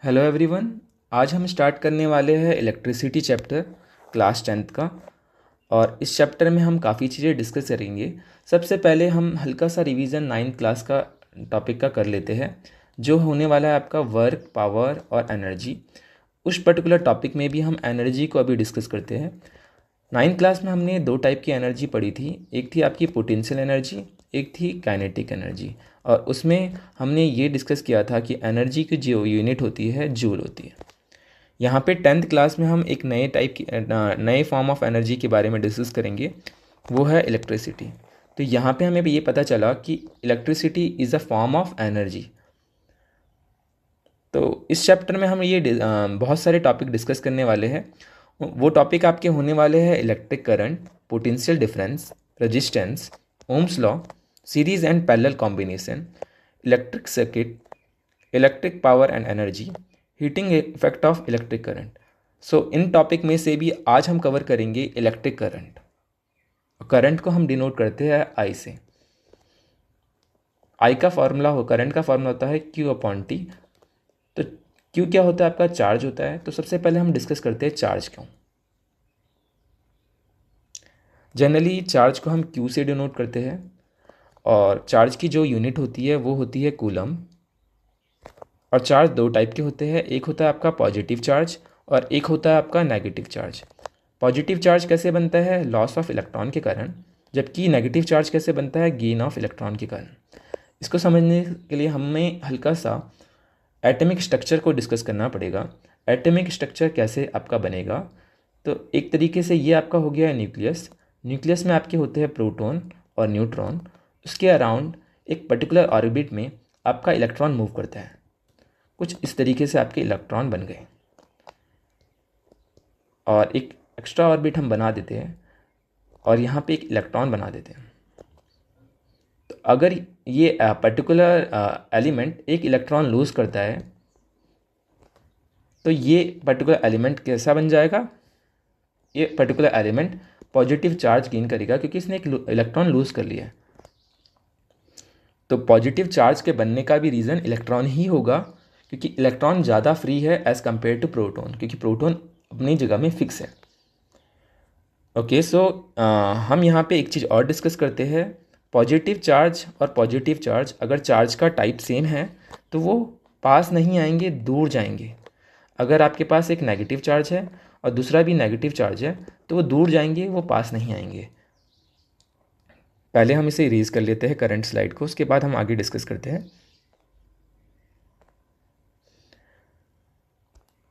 Hello everyone. आज हम start करने वाले हैं इलेक्ट्रिसिटी चैप्टर क्लास 10th का। और इस चैप्टर में हम काफ़ी चीज़ें डिस्कस करेंगे। सबसे पहले हम हल्का सा रिवीजन 9th क्लास का टॉपिक का कर लेते हैं, जो होने वाला है आपका वर्क, पावर और एनर्जी। उस पर्टिकुलर टॉपिक में भी हम एनर्जी को अभी डिस्कस करते हैं। 9th क्लास में हमने दो टाइप की एनर्जी पढ़ी थी। एक थी आपकी पोटेंशियल एनर्जी, एक थी काइनेटिक एनर्जी। और उसमें हमने ये डिस्कस किया था कि एनर्जी की जो यूनिट होती है जूल होती है। यहाँ पे 10th क्लास में हम एक नए टाइप की नए फॉर्म ऑफ एनर्जी के बारे में डिस्कस करेंगे, वो है इलेक्ट्रिसिटी। तो यहाँ पे हमें ये पता चला कि electricity is a form of energy. तो इस चैप्टर में हम बहुत सारे टॉपिक डिस्कस करने वाले हैं। वो टॉपिक आपके होने वाले हैं electric current, potential difference, resistance, Ohm's law, series and parallel combination, electric circuit, electric power and energy, heating effect of electric current. So in topic में से भी आज हम कवर करेंगे इलेक्ट्रिक करंट। करंट को हम डिनोट करते हैं आई से। आई का फॉर्मूला करंट का फॉर्मूला होता है क्यू अपॉन टी। तो क्यू क्या होता है? आपका चार्ज होता है। तो सबसे पहले हम डिस्कस करते हैं चार्ज क्यों। जनरली चार्ज को हम क्यू से डिनोट करते हैं, और चार्ज की जो यूनिट होती है वो होती है कूलम। और चार्ज दो टाइप के होते हैं, एक होता है आपका पॉजिटिव चार्ज और एक होता है आपका नेगेटिव चार्ज। पॉजिटिव चार्ज कैसे बनता है? लॉस ऑफ इलेक्ट्रॉन के कारण। जबकि नेगेटिव चार्ज कैसे बनता है? गेन ऑफ इलेक्ट्रॉन के कारण। इसको समझने के लिए हमें हल्का सा एटॉमिक स्ट्रक्चर को डिस्कस करना पड़ेगा। एटॉमिक स्ट्रक्चर कैसे आपका बनेगा? तो एक तरीके से ये आपका हो गया है न्यूक्लियस। न्यूक्लियस में आपके होते हैं प्रोटॉन और न्यूट्रॉन। उसके अराउंड एक पर्टिकुलर ऑर्बिट में आपका इलेक्ट्रॉन मूव करता है। कुछ इस तरीके से आपके इलेक्ट्रॉन बन गए, और एक एक्स्ट्रा ऑर्बिट हम बना देते हैं और यहाँ पे एक इलेक्ट्रॉन बना देते हैं। तो अगर ये पर्टिकुलर एलिमेंट एक इलेक्ट्रॉन लूज करता है, तो ये पर्टिकुलर एलिमेंट कैसा बन जाएगा? ये particular element positive charge gain करेगा, क्योंकि इसने एक इलेक्ट्रॉन लूज कर लिया है। तो पॉजिटिव चार्ज के बनने का भी रीज़न इलेक्ट्रॉन ही होगा, क्योंकि इलेक्ट्रॉन ज़्यादा फ्री है एज़ कम्पेयर टू प्रोटॉन, क्योंकि प्रोटॉन अपनी जगह में फिक्स है। ओके, सो हम यहाँ पे एक चीज़ और डिस्कस करते हैं। पॉजिटिव चार्ज और पॉजिटिव चार्ज, अगर चार्ज का टाइप सेम है तो वो पास नहीं आएंगे, दूर जाएंगे। अगर आपके पास एक नेगेटिव चार्ज है और दूसरा भी नेगेटिव चार्ज है, तो वो दूर जाएंगे, वो पास नहीं आएंगे। पहले हम इसे इरेज कर लेते हैं करंट स्लाइड को, उसके बाद हम आगे डिस्कस करते हैं।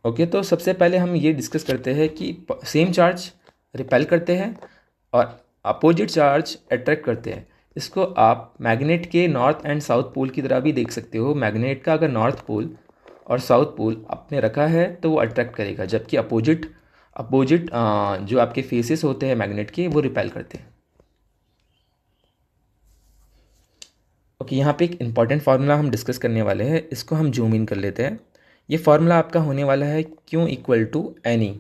ओके, तो सबसे पहले हम ये डिस्कस करते हैं कि सेम चार्ज रिपेल करते हैं और अपोजिट चार्ज अट्रैक्ट करते हैं। इसको आप मैग्नेट के नॉर्थ एंड साउथ पोल की तरह भी देख सकते हो। मैग्नेट का अगर नॉर्थ पोल और साउथ पोल आपने रखा है तो वो अट्रैक्ट करेगा, जबकि अपोजिट अपोजिट जो आपके फेसेस होते हैं मैग्नेट के, वो रिपेल करते हैं। ओके, यहाँ पे एक इम्पॉर्टेंट फार्मूला हम डिस्कस करने वाले हैं, इसको हम जूम इन कर लेते हैं। ये फार्मूला आपका होने वाला है Q equal to N E.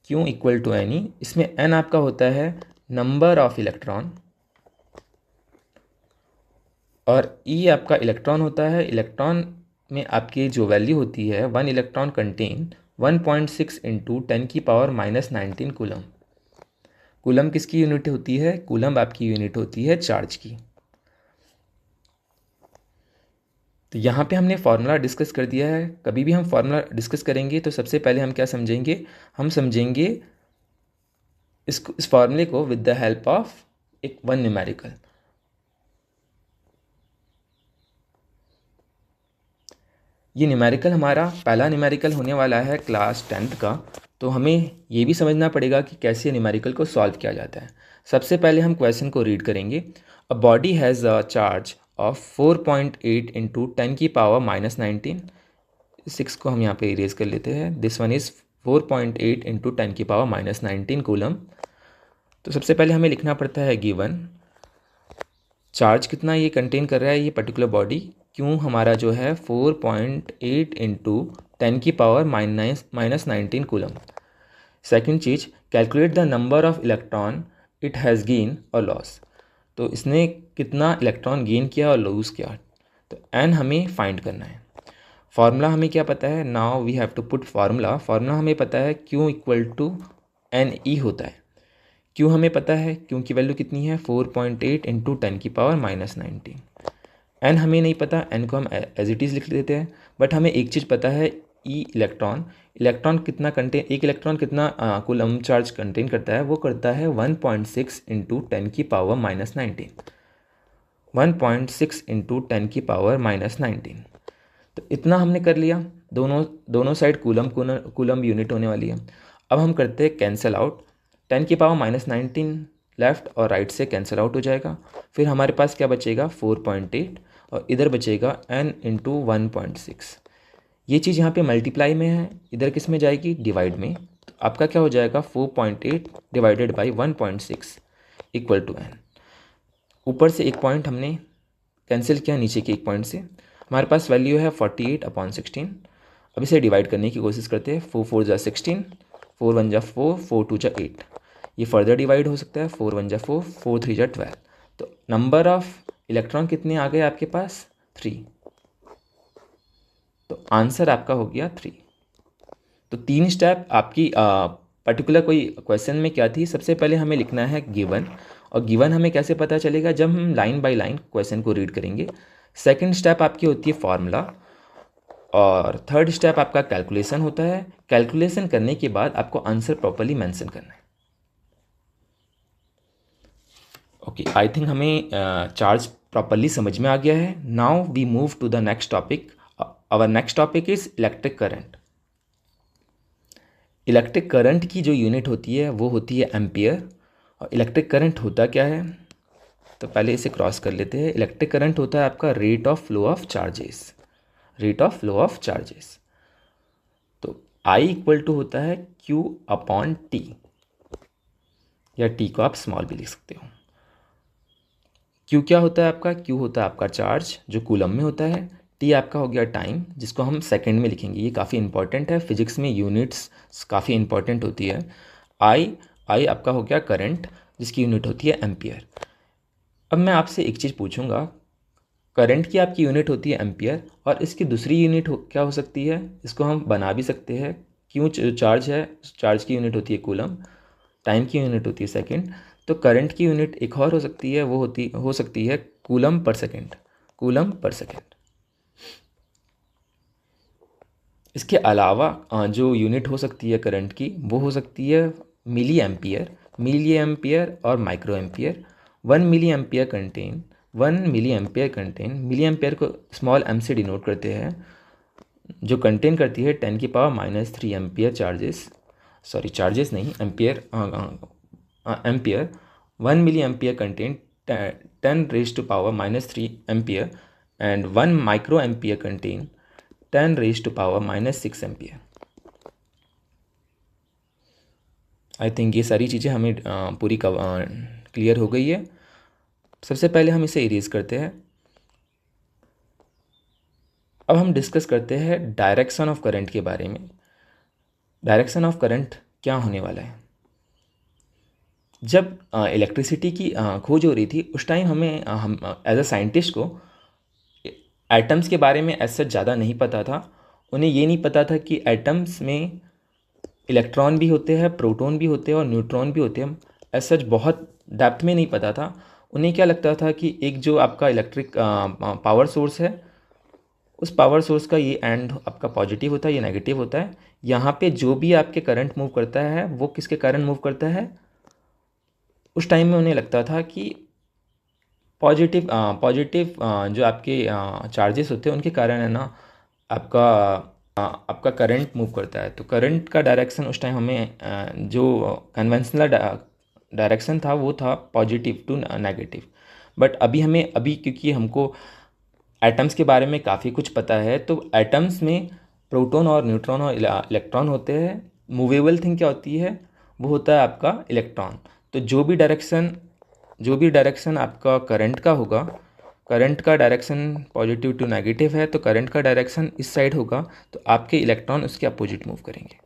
Q equal to N E, इसमें एन आपका होता है नंबर ऑफ इलेक्ट्रॉन, और ई आपका इलेक्ट्रॉन होता है। इलेक्ट्रॉन में आपकी जो वैल्यू होती है, one electron contain 1.6 into 10⁻⁻19 coulomb. Coulomb किसकी यूनिट होती है? कूलम आपकी यूनिट होती है चार्ज की। तो यहाँ पे हमने फार्मूला डिस्कस कर दिया है। कभी भी हम फार्मूला डिस्कस करेंगे तो सबसे पहले हम क्या समझेंगे? हम समझेंगे इस फार्मूले को विद द हेल्प ऑफ एक वन न्यूमेरिकल। ये न्यूमेरिकल हमारा पहला न्यूमेरिकल होने वाला है क्लास 10th का। तो हमें ये भी समझना पड़ेगा कि कैसे न्यूमेरिकल को सॉल्व किया जाता है। सबसे पहले हम क्वेश्चन को रीड करेंगे। A body has a charge of 4.8 into 10⁻⁻19। 6 को हम यहाँ पे इरेज कर लेते हैं। This one is 4.8 into 10⁻⁻19 coulomb. तो सबसे पहले हमें लिखना पड़ता है गिवन चार्ज कितना ये कंटेन कर रहा है ये पर्टिकुलर बॉडी। क्यों हमारा जो है 4.8 into 10⁻⁻19 coulomb. Second cheese, calculate the number of electron it has gain और लॉस। तो इसने कितना इलेक्ट्रॉन गेन किया और लूज़ किया। तो एन हमें फाइंड करना है। फार्मूला हमें क्या पता है, now we have to put formula हमें पता है Q equal to N E होता है। Q हमें पता है, Q की वैल्यू कितनी है 4.8 इंटू 10⁻⁻19। एन हमें नहीं पता, एन को हम एज इट इज़ लिख देते हैं, बट हमें एक चीज़ पता है ई इलेक्ट्रॉन कितना कंटेन, एक इलेक्ट्रॉन कितना कूलम चार्ज कंटेन करता है, वो करता है 1.6 इंटू 10⁻⁻19। 1.6 इंटू 10⁻⁻19। तो इतना हमने कर लिया, दोनों साइड कूलम यूनिट होने वाली है। अब हम करते हैं कैंसिल आउट, 10⁻⁻19 लेफ्ट और राइट से कैंसिल आउट हो जाएगा। फिर हमारे पास क्या बचेगा 4.8 और इधर बचेगा n इंटू 1.6। ये चीज़ यहाँ पे मल्टीप्लाई में है, इधर किस में जाएगी, डिवाइड में। तो आपका क्या हो जाएगा 4.8 divided by 1.6 equal to n। ऊपर से एक पॉइंट हमने कैंसिल किया, नीचे के एक पॉइंट से हमारे पास वैल्यू है 48/16। अब इसे डिवाइड करने की कोशिश करते हैं, 4 4 जा 16, 4 1 जा 4, 4 2 जा 8। ये फर्दर डिवाइड हो सकता है, 4 1 जा 4, 4 3 जा 12। तो नंबर ऑफ इलेक्ट्रॉन कितने आ गए आपके पास 3। तो आंसर आपका हो गया 3। तो 3 स्टेप आपकी पर्टिकुलर कोई क्वेश्चन में क्या थी, सबसे पहले हमें लिखना है गिवन, और गिवन हमें कैसे पता चलेगा, जब हम लाइन बाय लाइन क्वेश्चन को रीड करेंगे। सेकंड स्टेप आपकी होती है फार्मूला, और थर्ड स्टेप आपका कैलकुलेशन होता है। कैलकुलेशन करने के बाद आपको आंसर प्रॉपर्ली मेंशन करना है। ओके, आई थिंक हमें चार्ज प्रॉपर्ली समझ में आ गया है। Now we move to the next topic. Our next topic is electric current. Electric current की जो यूनिट होती है वो होती है एम्पियर। और इलेक्ट्रिक करंट होता क्या है, तो पहले इसे क्रॉस कर लेते हैं। इलेक्ट्रिक करंट होता है आपका rate of flow of charges, rate of flow of charges. तो I इक्वल टू होता है Q अपॉन T, या T को आप स्मॉल भी लिख सकते हो। Q क्या होता है आपका, Q होता है आपका चार्ज जो कूलम में होता है। T आपका हो गया टाइम, जिसको हम सेकंड में लिखेंगे। ये काफ़ी इंपॉर्टेंट है, फिजिक्स में यूनिट्स काफ़ी इंपॉर्टेंट होती है। I आपका हो गया करंट, जिसकी यूनिट होती है एम्पियर। अब मैं आपसे एक चीज़ पूछूंगा, करंट की आपकी यूनिट होती है एम्पियर, और इसकी दूसरी यूनिट क्या हो सकती है, इसको हम बना भी सकते हैं। क्यों, चार्ज है, चार्ज की यूनिट होती है कूलम, टाइम की यूनिट होती है सेकंड। तो करंट की यूनिट एक और हो सकती है, वो हो सकती है coulomb per second, coulomb per second. इसके अलावा जो यूनिट हो सकती है करंट की, वो हो सकती है मिली एम्पियर और micro ampere. 1 milli ampere contain 1 milli ampere को स्मॉल m से डिनोट करते हैं, जो कंटेन करती है 10⁻³ एम्पियर चार्जेस नहीं, ampere, ampere. 1 milli ampere contain 10⁻³ ampere, and 1 micro ampere contain 10⁻⁻6 ampere. I think ये सारी चीज़ें हमें पूरी क्लियर हो गई है। सबसे पहले हम इसे इरेज करते हैं। अब हम डिस्कस करते हैं डायरेक्शन ऑफ करंट के बारे में। डायरेक्शन ऑफ करंट क्या होने वाला है। जब इलेक्ट्रिसिटी की खोज हो रही थी, उस टाइम हम एज अ साइंटिस्ट को एटम्स के बारे में ऐसा ज़्यादा नहीं पता था। उन्हें ये नहीं पता था कि एटम्स में इलेक्ट्रॉन भी होते हैं, प्रोटॉन भी होते हैं और न्यूट्रॉन भी होते हैं। ऐसा बहुत डेप्थ में नहीं पता था। उन्हें क्या लगता था कि एक जो आपका इलेक्ट्रिक पावर सोर्स है, उस पावर सोर्स का ये एंड आपका पॉजिटिव होता है, ये नेगेटिव होता है। यहाँ पे जो भी आपके करंट मूव करता है वो किसके कारण मूव करता है, उस टाइम में उन्हें लगता था कि पॉजिटिव जो आपके चार्जेस होते हैं उनके कारण है ना आपका करंट मूव करता है। तो करंट का डायरेक्शन उस टाइम हमें जो कन्वेंशनल डायरेक्शन था वो था पॉजिटिव टू नेगेटिव। बट अभी क्योंकि हमको एटम्स के बारे में काफ़ी कुछ पता है, तो एटम्स में प्रोटॉन और न्यूट्रॉन और इलेक्ट्रॉन होते हैं। मूवेबल थिंग क्या होती है, वो होता है आपका इलेक्ट्रॉन। तो जो भी डायरेक्शन आपका करंट का होगा, करंट का डायरेक्शन पॉजिटिव टू नेगेटिव है, तो करंट का डायरेक्शन इस साइड होगा, तो आपके इलेक्ट्रॉन उसके अपोजिट मूव करेंगे।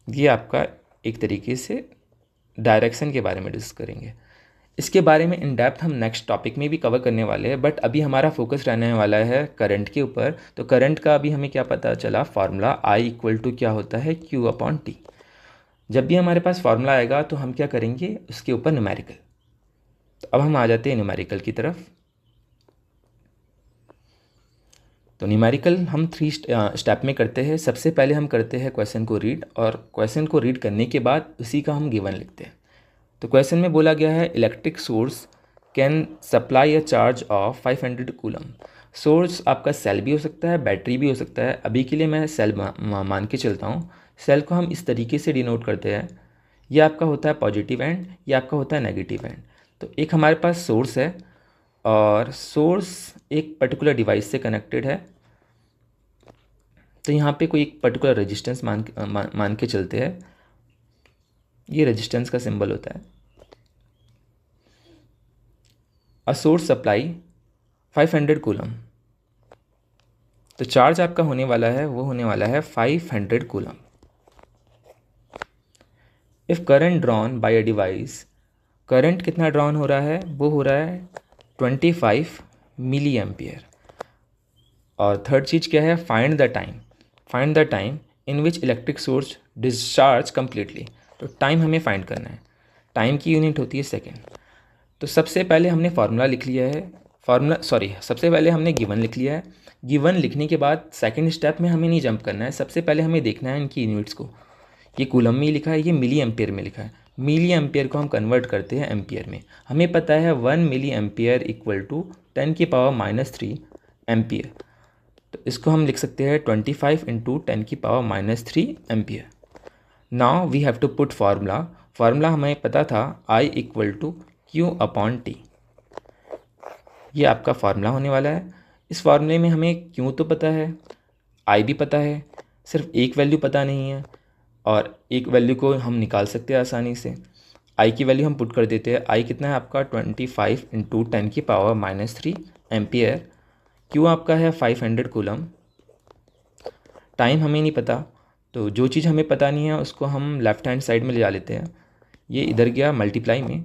ये आपका एक तरीके से डायरेक्शन के बारे में डिस्कस करेंगे। इसके बारे में इन डेप्थ हम नेक्स्ट टॉपिक में भी कवर करने वाले हैं, बट अभी हमारा फोकस रहने वाला है करंट के ऊपर। तो करंट का अभी हमें क्या पता चला, फार्मूला I इक्वल टू क्या होता है, Q अपॉन T। जब भी हमारे पास फार्मूला आएगा तो हम क्या करेंगे, उसके ऊपर न्यूमेरिकल। तो अब हम आ जाते हैं न्यूमेरिकल की तरफ। तो न्यूमेरिकल हम 3 स्टेप में करते हैं। सबसे पहले हम करते हैं क्वेश्चन को रीड, और क्वेश्चन को रीड करने के बाद उसी का हम गिवन लिखते हैं। तो क्वेश्चन में बोला गया है electric source can supply a charge of 500 coulomb. Source आपका सेल भी हो सकता है, बैटरी भी हो सकता है। अभी के लिए मैं सेल मान के चलता हूँ। सेल को हम इस तरीके से डिनोट करते हैं, ये आपका होता है पॉजिटिव एंड, ये आपका होता है नेगेटिव एंड। तो एक हमारे पास सोर्स है और सोर्स एक पर्टिकुलर डिवाइस से कनेक्टेड है। तो यहाँ पे कोई एक पर्टिकुलर रेजिस्टेंस मान के चलते हैं, ये रेजिस्टेंस का सिंबल होता है। A source supply 500 coulomb. तो चार्ज आपका होने वाला है, वो होने वाला है 500 coulomb. If current drawn by a device, current कितना ड्रॉन हो रहा है, वो हो रहा है 25 मिली एम्पियर। और थर्ड चीज़ क्या है, find the time. Find the time in which electric source discharge completely. तो टाइम हमें फाइंड करना है, टाइम की यूनिट होती है सेकेंड। तो सबसे पहले हमने फार्मूला लिख लिया है, सबसे पहले हमने गिवन लिख लिया है। गिवन लिखने के बाद सेकंड स्टेप में हमें नहीं जंप करना है, सबसे पहले हमें देखना है इनकी यूनिट्स को। ये कूलम में लिखा है, ये मिली एम्पियर में लिखा है। मिली एम्पियर को हम कन्वर्ट करते हैं एम्पियर में। हमें पता है 1 milli ampere equal to 10⁻³ ampere. तो इसको हम लिख सकते हैं 25 into 10⁻³ ampere. Now we have to put formula. Formula हमें पता था I equal to Q upon T। ये आपका फार्मूला होने वाला है। इस फार्मूले में हमें Q तो पता है, I भी पता है, सिर्फ एक वैल्यू पता नहीं है, और एक वैल्यू को हम निकाल सकते हैं आसानी से। I की वैल्यू हम पुट कर देते हैं। I कितना है आपका 25 इंटू 10⁻³ एम्पियर। Q आपका है 500 कूलम। टाइम हमें नहीं पता, तो जो चीज़ हमें पता नहीं है उसको हम लेफ़्ट हैंड साइड में ले जा लेते हैं। ये इधर गया मल्टीप्लाई में,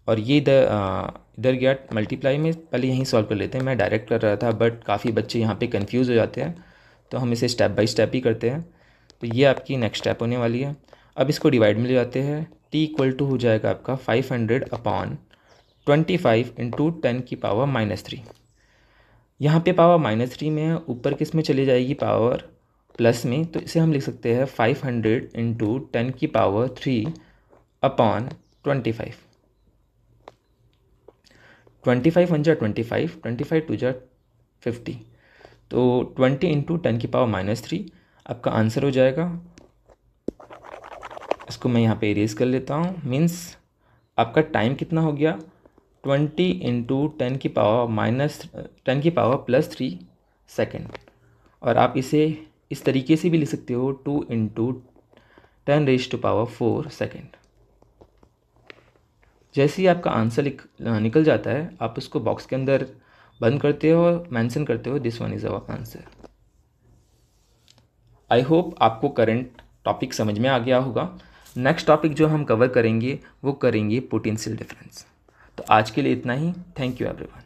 और ये इधर गया मल्टीप्लाई में। पहले यहीं सॉल्व कर लेते हैं, मैं डायरेक्ट कर रहा था बट काफ़ी बच्चे यहाँ पे कंफ्यूज हो जाते हैं, तो हम इसे स्टेप बाय स्टेप ही करते हैं। तो ये आपकी नेक्स्ट स्टेप होने वाली है। अब इसको डिवाइड में ले जाते हैं। T इक्वल टू हो जाएगा आपका 500 अपॉन 25 इंटू 10⁻³ यहाँ पे पावर -3 में है, ऊपर किस में चली जाएगी, पावर प्लस में। तो इसे हम लिख सकते हैं 500 इंटू 10⁻³ अपॉन 25। 25 1 जा 25, 25 2 जा 50। तो 20 इंटू 10⁻³ आपका आंसर हो जाएगा। इसको मैं यहाँ पे इरेज कर लेता हूँ। मीन्स आपका टाइम कितना हो गया, 20 इंटू 10⁻³ सेकेंड। और आप इसे इस तरीके से भी लिख सकते हो, 2 इंटू 10⁻⁴ सेकेंड। जैसे ही आपका आंसर निकल जाता है, आप उसको बॉक्स के अंदर बंद करते हो और मेंशन करते हो this one is our answer. I hope आपको करंट टॉपिक समझ में आ गया होगा। नेक्स्ट टॉपिक जो हम कवर करेंगे वो करेंगे पोटेंशियल डिफरेंस। तो आज के लिए इतना ही। Thank you everyone.